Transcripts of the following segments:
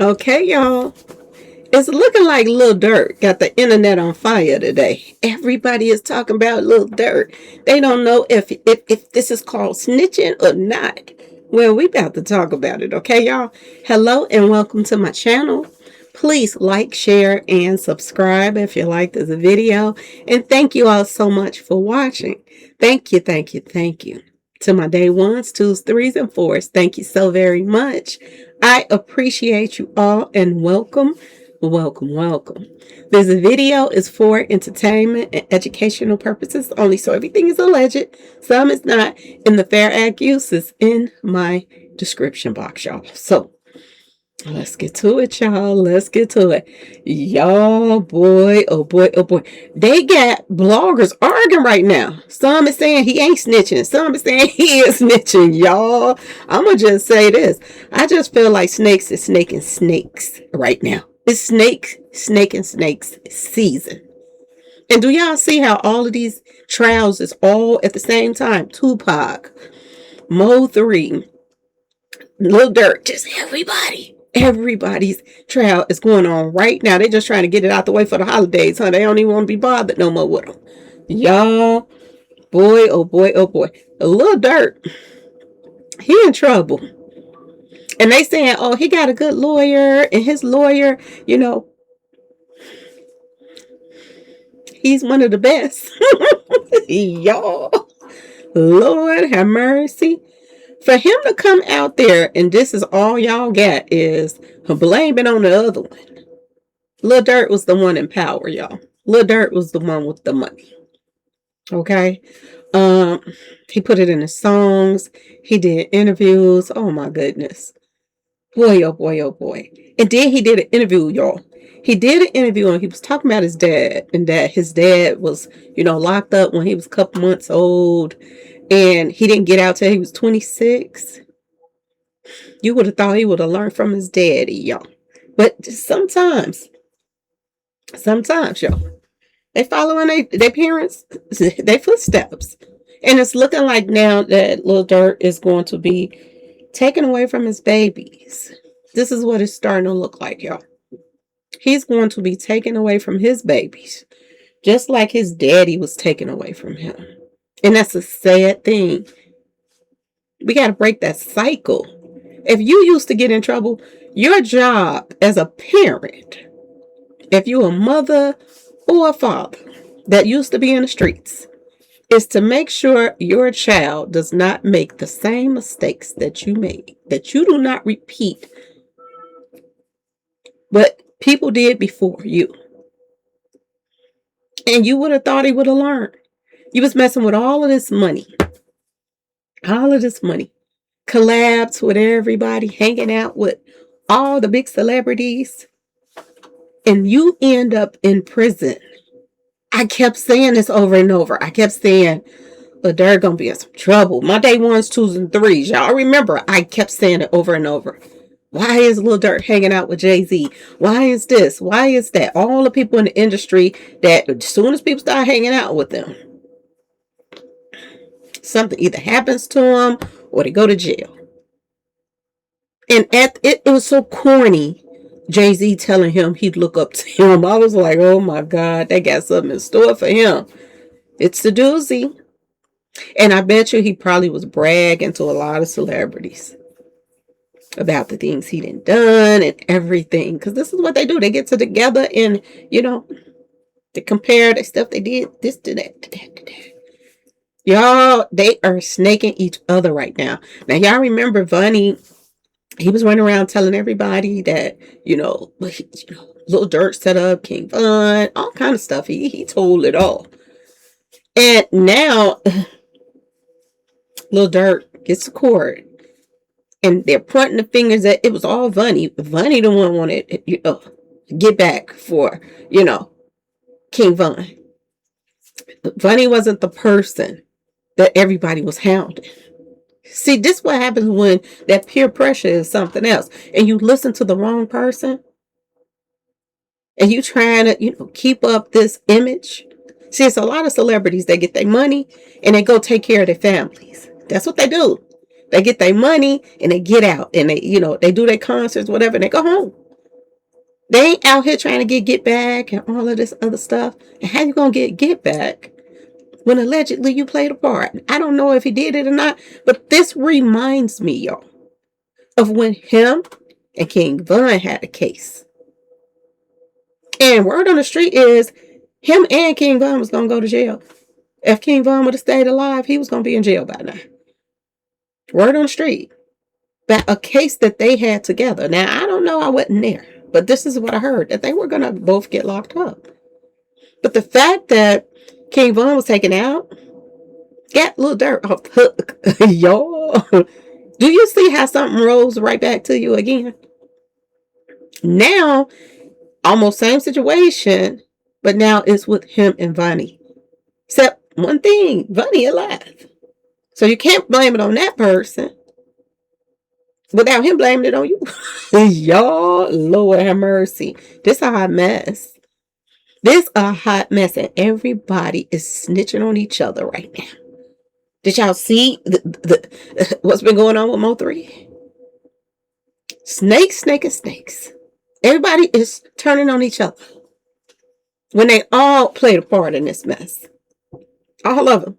Okay, y'all. It's looking like Lil Durk got the internet on fire today. Everybody is talking about Lil Durk. They don't know if this is called snitching or not. Well, we about to talk about it, okay, y'all? Hello and welcome to my channel. Please like, share, and subscribe if you like this video. And thank you all so much for watching. Thank you, thank you, thank you. To my day ones, twos, threes, and fours, thank you so very much. I appreciate you all and welcome. Welcome, welcome. This video is for entertainment and educational purposes only, so everything is alleged, some is not, and the fair act use is in my description box, y'all. So, let's get to it, y'all. Let's get to it. Y'all, boy, oh boy, oh boy. They got bloggers arguing right now. Some is saying he ain't snitching. Some is saying he is snitching, y'all. I'm going to just say this. I just feel like snakes is snaking snakes right now. It's snaking snakes season. And do y'all see how all of these trials is all at the same time? Tupac, Mo 3, Lil Durk, just everybody. Everybody's trial is going on right now. They're just trying to get it out the way for the holidays, huh? They don't even want to be bothered no more with them. Y'all, boy, oh boy, oh boy. Lil Durk, he in trouble. And they saying, oh, he got a good lawyer, and his lawyer, he's one of the best. Y'all, Lord have mercy. For him to come out there and this is all y'all got is blaming on the other one. Lil Durk was the one in power, y'all. Lil Durk was the one with the money. Okay? He put it in his songs. He did interviews. Oh my goodness. Boy, oh boy, oh boy. And then he did an interview, y'all. He did an interview and he was talking about his dad and that his dad was, locked up when he was a couple months old and he didn't get out till he was 26. You would have thought he would have learned from his daddy, y'all. But just sometimes, y'all, they following their parents, their footsteps. And it's looking like now that Lil Durk is going to be taken away from his babies. This is what it's starting to look like, y'all. He's going to be taken away from his babies, just like his daddy was taken away from him. And that's a sad thing. We got to break that cycle. If you used to get in trouble, your job as a parent, if you're a mother or a father that used to be in the streets, is to make sure your child does not make the same mistakes that you made, that you do not repeat what people did before you. And you would have thought he would have learned. You was messing with all of this money. All of this money. Collabs with everybody, hanging out with all the big celebrities. And you end up in prison. I kept saying this over and over. I kept saying, Lil Durk gonna be in some trouble. My day ones, twos, and threes. Y'all remember, I kept saying it over and over. Why is Lil Durk hanging out with Jay-Z? Why is this? Why is that? All the people in the industry that as soon as people start hanging out with them, something either happens to them or they go to jail. And it was so corny. Jay-Z telling him he'd look up to him. I was like, oh my God, they got something in store for him. It's the doozy. And I bet you he probably was bragging to a lot of celebrities about the things he done and everything. Because this is what they do. They get together and, they compare the stuff they did, this to that, to that, to that. Y'all, they are snaking each other right now. Now, y'all remember Vonnie, he was running around telling everybody that, Lil Durk set up King Von, all kind of stuff. He told it all. And now, Lil Durk gets to court. And they're pointing the fingers at, it was all Vonnie. Vonnie the one wanted, get back for, King Von. Vonnie wasn't the person that everybody was hounding. See, this is what happens when that peer pressure is something else. And you listen to the wrong person. And you trying to, keep up this image. See, it's a lot of celebrities that get their money and they go take care of their families. That's what they do. They get their money and they get out and they, they do their concerts, whatever, and they go home. They ain't out here trying to get back and all of this other stuff. And how you gonna get back when allegedly you played a part? I don't know if he did it or not, but this reminds me, y'all, of when him and King Von had a case. And word on the street is him and King Von was gonna go to jail. If King Von would have stayed alive, he was gonna be in jail by now. Word on the street. But a case that they had together. Now I don't know, I wasn't there. But this is what I heard, that they were going to both get locked up. But the fact that King Von was taken out got Lil Durk off the hook. Y'all, do you see how something rolls right back to you again? Now, almost same situation, but now it's with him and Vonnie. Except one thing, Vonnie alive. So you can't blame it on that person without him blaming it on you. Y'all, Lord have mercy. This a hot mess. This a hot mess, and everybody is snitching on each other right now. Did y'all see what's been going on with Mo3? Snakes, and snakes. Everybody is turning on each other when they all played a part in this mess. All of them.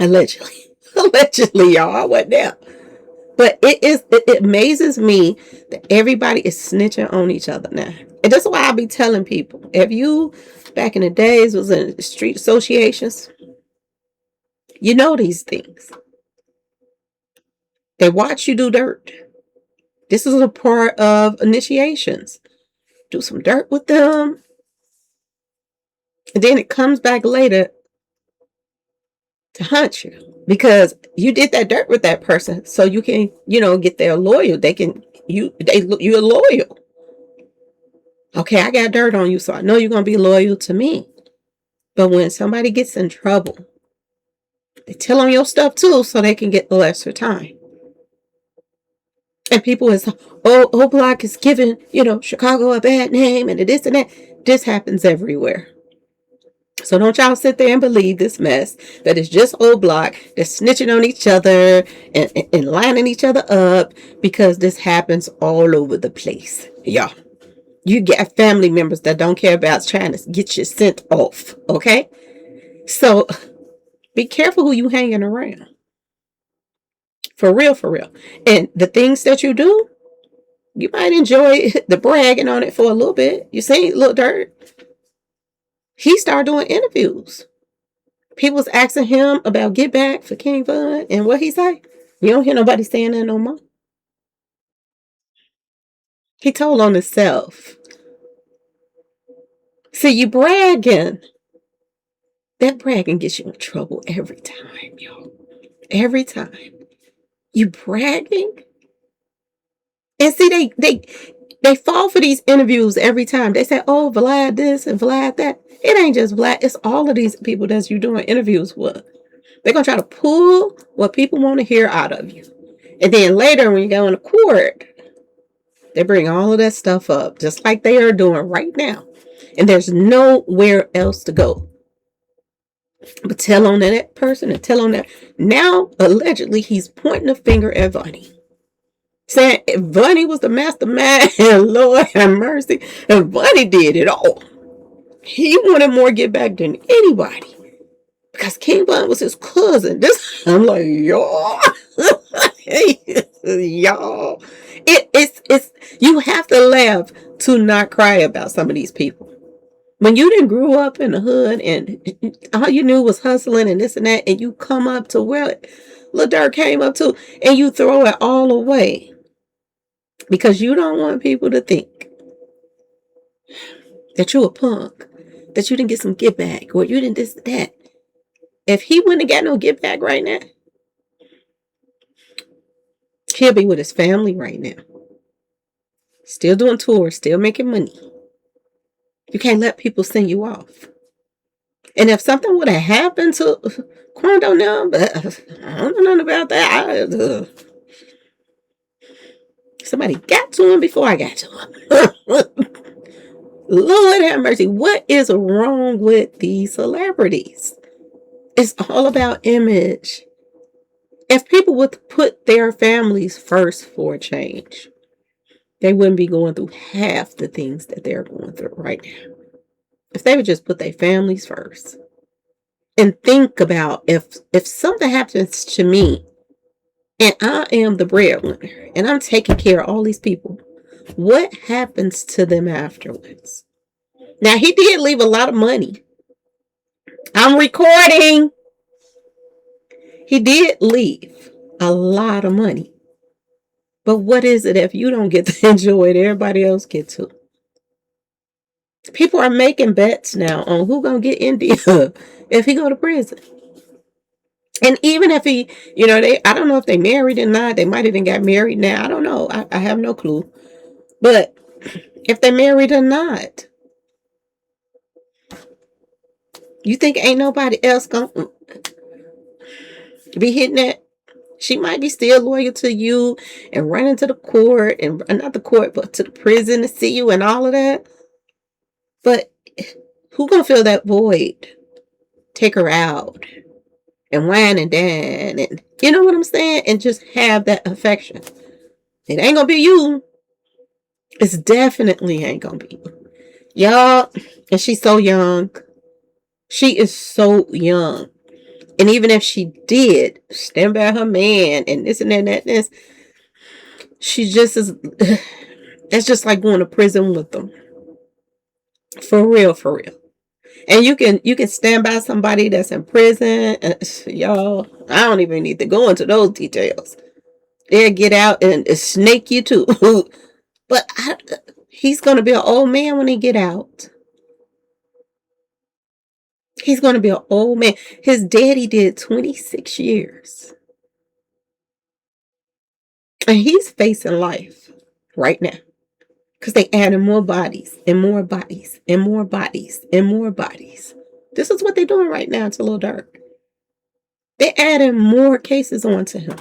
Allegedly. Allegedly, y'all. I wasn't there. But it amazes me that everybody is snitching on each other now. And that's why I be telling people, if you back in the days was in street associations, you know these things. They watch you do dirt. This is a part of initiations. Do some dirt with them. And then it comes back later to hunt you. Because you did that dirt with that person. So you can, get their loyal. You're loyal. Okay, I got dirt on you, so I know you're going to be loyal to me. But when somebody gets in trouble, they tell them your stuff too, so they can get the lesser time. And people is, Block is giving, Chicago a bad name and this and that. This happens everywhere. So don't y'all sit there and believe this mess that it's just old Block that's snitching on each other and lining each other up, because this happens all over the place. Yeah. You get family members that don't care about trying to get you sent off. Okay? So be careful who you hanging around. For real, for real. And the things that you do, you might enjoy the bragging on it for a little bit. You seen Lil Durk? He started doing interviews. People was asking him about get back for King Von, and what he say? You don't hear nobody saying that no more. He told on himself. See, you bragging. That bragging gets you in trouble every time, y'all. Every time. You bragging? And see, they fall for these interviews every time. They say, oh, Vlad this and Vlad that. It ain't just Vlad. It's all of these people that you're doing interviews with. They're going to try to pull what people want to hear out of you. And then later when you go into court, they bring all of that stuff up, just like they are doing right now. And there's nowhere else to go. But tell on that person and tell on that. Now, allegedly, he's pointing a finger at Vonnie. Saying if Vonnie was the mastermind, Lord have mercy, and Vonnie did it all. He wanted more get back than anybody. Because King Von was his cousin. I'm like, y'all. Y'all. It's you have to laugh to not cry about some of these people. When you didn't grow up in the hood and all you knew was hustling and this and that, and you come up to where Lil Durk came up to, and you throw it all away because you don't want people to think that you a punk, that you didn't get some get back, or you didn't this that. If he wouldn't have got no get back right now, he'll be with his family right now. Still doing tours, still making money. You can't let people send you off. And if something would have happened to Quando now, but I don't know nothing about that. Somebody got to him before I got to him. Lord have mercy. What is wrong with these celebrities? It's all about image. If people would put their families first for a change, they wouldn't be going through half the things that they're going through right now. If they would just put their families first and think about if something happens to me and I am the breadwinner and I'm taking care of all these people, what happens to them afterwards? Now, he did leave a lot of money. I'm recording. He did leave a lot of money. But what is it if you don't get to enjoy it? Everybody else gets to. People are making bets now on who gonna get India if he go to prison. And even if he, I don't know if they married or not. They might even got married now. I don't know. I have no clue. But if they married or not, you think ain't nobody else gonna be hitting that? She might be still loyal to you and running to the court and not the court, but to the prison to see you and all of that. But who gonna fill that void? Take her out and wine and dine and you know what I'm saying? And just have that affection. It ain't gonna be you. It's definitely ain't gonna be you. Y'all, and she's so young. She is so young. And even if she did stand by her man and this and that and that, this, she just is. It's just like going to prison with them. For real, for real. And you can stand by somebody that's in prison. Y'all, I don't even need to go into those details. They'll get out and snake you too. But he's going to be an old man when he get out. He's going to be an old man. His daddy did 26 years. And he's facing life right now. Because they added more bodies and more bodies and more bodies and more bodies. This is what they're doing right now to Lil Durk. They're adding more cases onto him.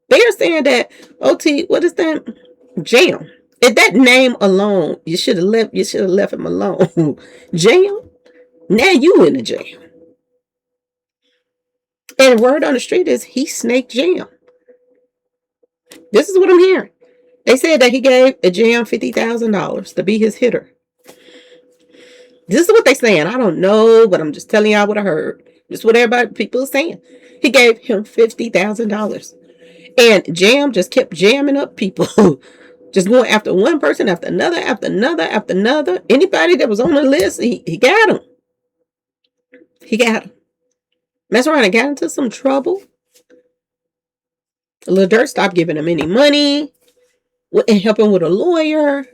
They're saying that OT, what is that? Jam. If that name alone, you should have left him alone. Jam. Now you in the jam. And word on the street is he snaked Jam. This is what I'm hearing. They said that he gave a Jam $50,000 to be his hitter. This is what they saying. I don't know, but I'm just telling y'all what I heard. Just what people are saying. He gave him $50,000. And Jam just kept jamming up people. Just going after one person after another, after another, after another. Anybody that was on the list, he got him. He got him. Mess around and got into some trouble. Lil Durk stopped giving him any money. Wouldn't help him with a lawyer.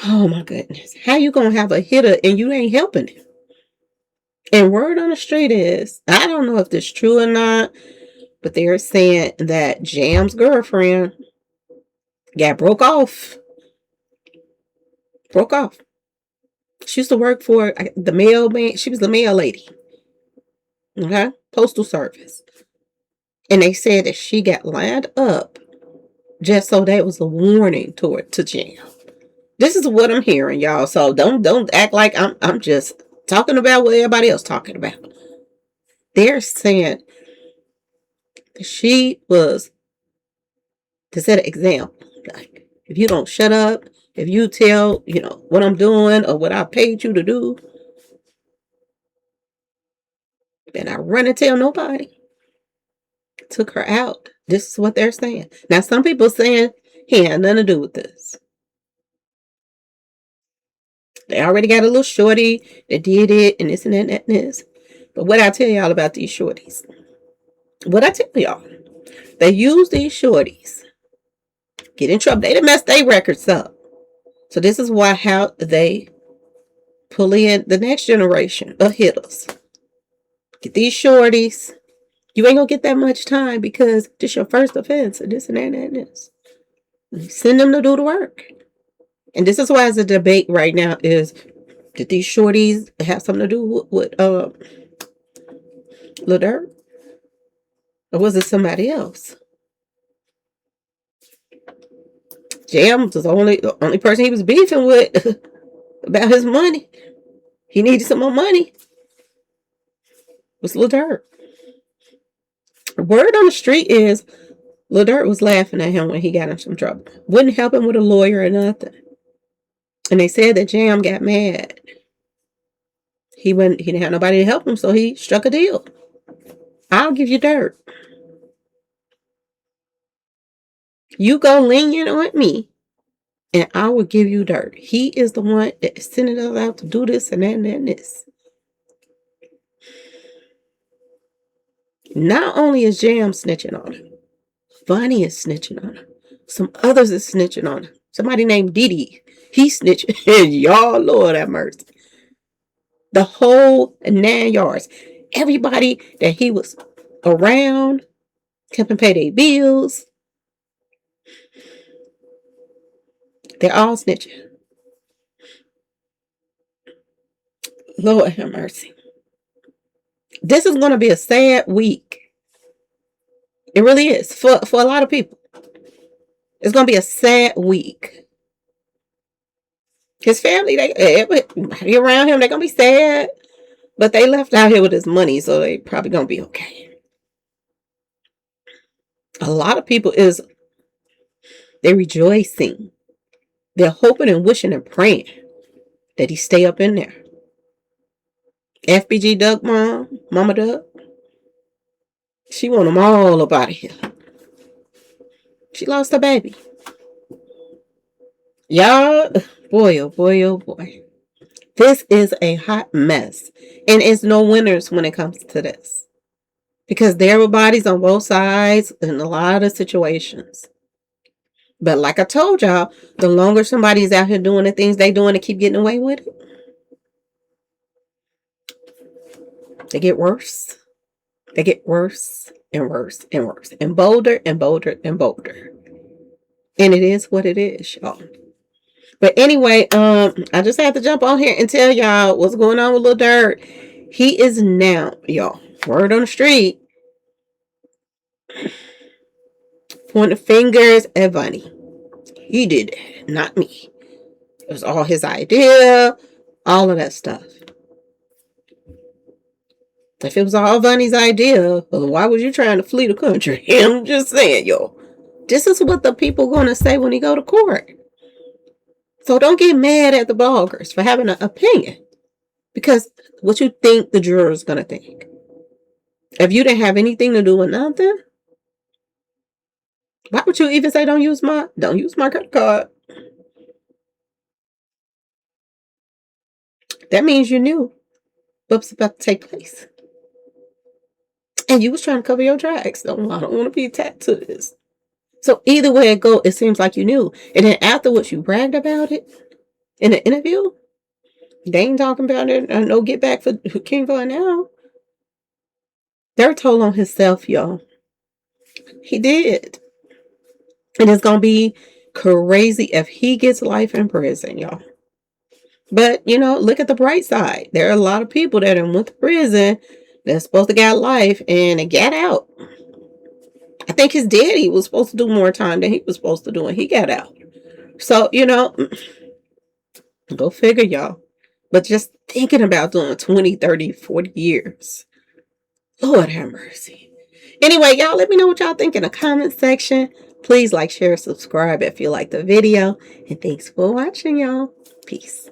Oh my goodness. How you gonna have a hitter and you ain't helping him? And word on the street is, I don't know if this is true or not, but they're saying that Jam's girlfriend got broke off. Broke off. She used to work for the mailman. She was the mail lady. Okay? Postal service. And they said that she got lined up just so that was a warning to Jam. This is what I'm hearing, y'all. So don't act like I'm just talking about what everybody else talking about. They're saying she was to set an example. Like, if you don't shut up, if you tell, what I'm doing or what I paid you to do, then I run and tell nobody. Took her out. This is what they're saying. Now, some people saying he had nothing to do with this. They already got a little shorty that did it and this and that and this. But what I tell y'all about these shorties, what I tell y'all, they use these shorties, get in trouble. They done messed their records up. So this is how they pull in the next generation of hitters. Get these shorties. You ain't gonna get that much time because this your first offense and this and that and this. Send them to do the work. And this is why the debate right now is, did these shorties have something to do with Lil Durk? Or was it somebody else? Jam was the only person he was beefing with about his money. He needed some more money. Was Lil Durk. Word on the street is Lil Durk was laughing at him when he got in some trouble. Wouldn't help him with a lawyer or nothing. And they said that Jam got mad. He didn't have nobody to help him, so he struck a deal. I'll give you Durk. You go lenient on me, and I will give you Durk. He is the one that sending us out to do this and that and this. Not only is Jam snitching on him, Vonnie is snitching on him. Some others is snitching on him. Somebody named Didi, he's snitching. Y'all, Lord have mercy. The whole 9 yards. Everybody that he was around, helping pay their bills, they're all snitching. Lord have mercy. This is going to be a sad week. It really is. For a lot of people. It's going to be a sad week. His family, everybody around him, they're going to be sad. But they left out here with his money, so they probably going to be okay. A lot of people they're rejoicing. They're hoping and wishing and praying that he stay up in there. FBG Duck Mama Duck, she want them all up out of here. She lost her baby. Y'all, boy, oh boy, oh boy. This is a hot mess. And it's no winners when it comes to this. Because there were bodies on both sides in a lot of situations. But like I told y'all, the longer somebody's out here doing the things they doing to keep getting away with it, they get worse. They get worse and worse and worse. And bolder and bolder and bolder. And it is what it is, y'all. But anyway, I just had to jump on here and tell y'all what's going on with Lil Durk. He is now, y'all, word on the street, pointing fingers at Vonnie. He did it, not me. It was all his idea, all of that stuff. If it was all Vonnie's idea, well, why was you trying to flee the country? I'm just saying, yo. This is what the people going to say when he go to court. So don't get mad at the bloggers for having an opinion. Because what you think the juror's going to think. If you didn't have anything to do with nothing, why would you even say don't use my credit card? That means you knew what's about to take place. And you was trying to cover your tracks. I don't want to be attached to this. So either way it go, it seems like you knew. And then afterwards you bragged about it in an interview. They ain't talking about it. No get back for King Von now. They're told on himself, y'all. He did. And it's going to be crazy if he gets life in prison, y'all. But, look at the bright side. There are a lot of people that went to prison that's supposed to get life and they got out. I think his daddy was supposed to do more time than he was supposed to do and he got out. So, go figure, y'all. But just thinking about doing 20, 30, 40 years. Lord have mercy. Anyway, y'all, let me know what y'all think in the comment section. Please like, share, subscribe if you like the video. And thanks for watching, y'all. Peace.